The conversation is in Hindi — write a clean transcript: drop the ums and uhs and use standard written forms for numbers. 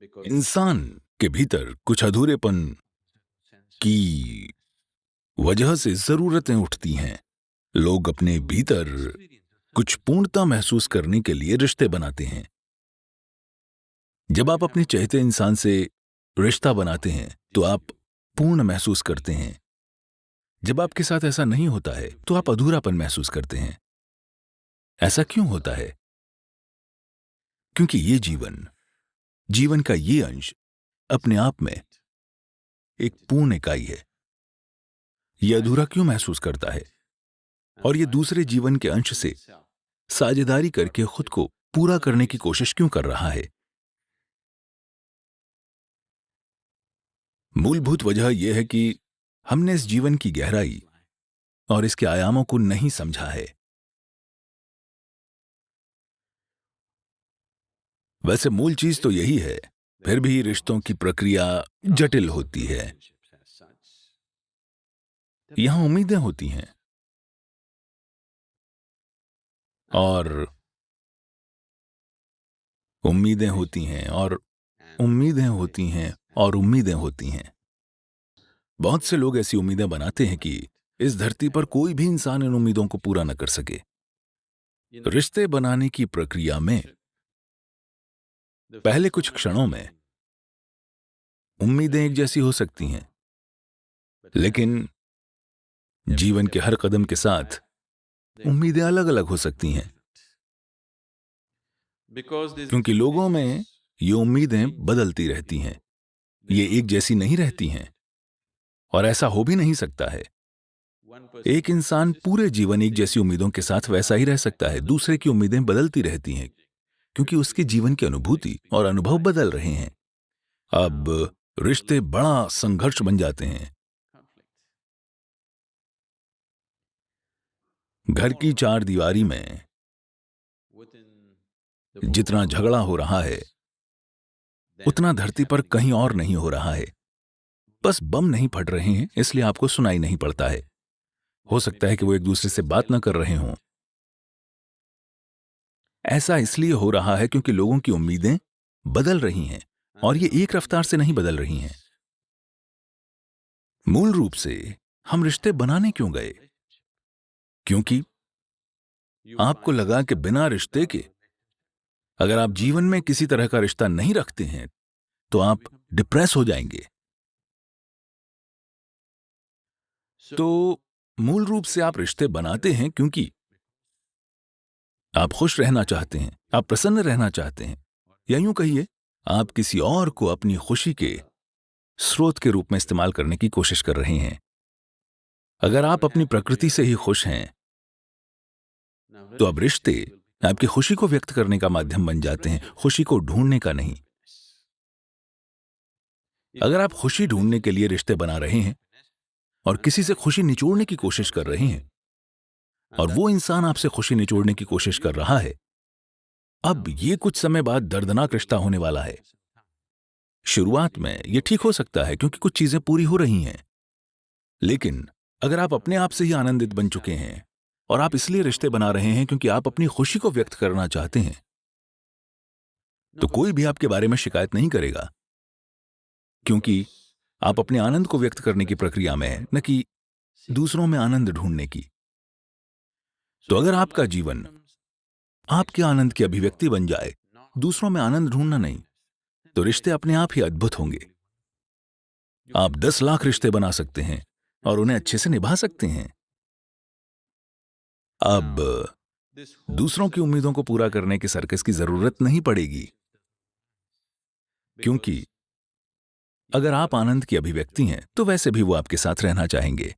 इंसान के भीतर कुछ अधूरेपन की वजह से जरूरतें उठती हैं। लोग अपने भीतर कुछ पूर्णता महसूस करने के लिए रिश्ते बनाते हैं। जब आप अपने चाहते इंसान से रिश्ता बनाते हैं तो आप पूर्ण महसूस करते हैं। जब आपके साथ ऐसा नहीं होता है तो आप अधूरापन महसूस करते हैं। ऐसा क्यों होता है? क्योंकि ये जीवन का ये अंश अपने आप में एक पूर्ण इकाई है। ये अधूरा क्यों महसूस करता है और ये दूसरे जीवन के अंश से साझेदारी करके खुद को पूरा करने की कोशिश क्यों कर रहा है? मूलभूत वजह यह है कि हमने इस जीवन की गहराई और इसके आयामों को नहीं समझा है। वैसे मूल चीज तो यही है, फिर भी रिश्तों की प्रक्रिया जटिल होती है। यहां उम्मीदें होती हैं और उम्मीदें होती हैं और उम्मीदें होती हैं और उम्मीदें होती हैं। बहुत से लोग ऐसी उम्मीदें बनाते हैं कि इस धरती पर कोई भी इंसान इन उम्मीदों को पूरा न कर सके। रिश्ते बनाने की प्रक्रिया में पहले कुछ क्षणों में उम्मीदें एक जैसी हो सकती हैं, लेकिन जीवन के हर कदम के साथ उम्मीदें अलग अलग हो सकती हैं, क्योंकि लोगों में ये उम्मीदें बदलती रहती हैं। ये एक जैसी नहीं रहती हैं और ऐसा हो भी नहीं सकता है। एक इंसान पूरे जीवन एक जैसी उम्मीदों के साथ वैसा ही रह सकता है। दूसरे की उम्मीदें बदलती रहती हैं क्योंकि उसके जीवन की अनुभूति और अनुभव बदल रहे हैं। अब रिश्ते बड़ा संघर्ष बन जाते हैं। घर की चार दीवारी में जितना झगड़ा हो रहा है उतना धरती पर कहीं और नहीं हो रहा है। बस बम नहीं फट रहे हैं, इसलिए आपको सुनाई नहीं पड़ता है। हो सकता है कि वो एक दूसरे से बात न कर रहे हों। ऐसा इसलिए हो रहा है क्योंकि लोगों की उम्मीदें बदल रही हैं और ये एक रफ्तार से नहीं बदल रही हैं। मूल रूप से हम रिश्ते बनाने क्यों गए? क्योंकि आपको लगा कि बिना रिश्ते के अगर आप जीवन में किसी तरह का रिश्ता नहीं रखते हैं तो आप डिप्रेस हो जाएंगे। तो मूल रूप से आप रिश्ते बनाते हैं क्योंकि आप खुश रहना चाहते हैं, आप प्रसन्न रहना चाहते हैं, या यूं कहिए आप किसी और को अपनी खुशी के स्रोत के रूप में इस्तेमाल करने की कोशिश कर रहे हैं। अगर आप अपनी प्रकृति से ही खुश हैं तो अब रिश्ते आपकी खुशी को व्यक्त करने का माध्यम बन जाते हैं, खुशी को ढूंढने का नहीं। अगर आप खुशी ढूंढने के लिए रिश्ते बना रहे हैं और किसी से खुशी निचोड़ने की कोशिश कर रहे हैं और वो इंसान आपसे खुशी निचोड़ने की कोशिश कर रहा है, अब ये कुछ समय बाद दर्दनाक रिश्ता होने वाला है। शुरुआत में ये ठीक हो सकता है क्योंकि कुछ चीजें पूरी हो रही हैं, लेकिन अगर आप अपने आप से ही आनंदित बन चुके हैं और आप इसलिए रिश्ते बना रहे हैं क्योंकि आप अपनी खुशी को व्यक्त करना चाहते हैं, तो कोई भी आपके बारे में शिकायत नहीं करेगा, क्योंकि आप अपने आनंद को व्यक्त करने की प्रक्रिया में हैं, न कि दूसरों में आनंद ढूंढने की। तो अगर आपका जीवन आपके आनंद की अभिव्यक्ति बन जाए, दूसरों में आनंद ढूंढना नहीं, तो रिश्ते अपने आप ही अद्भुत होंगे। आप 10 लाख रिश्ते बना सकते हैं और उन्हें अच्छे से निभा सकते हैं। अब दूसरों की उम्मीदों को पूरा करने के सर्कस की जरूरत नहीं पड़ेगी, क्योंकि अगर आप आनंद की अभिव्यक्ति हैं तो वैसे भी वो आपके साथ रहना चाहेंगे।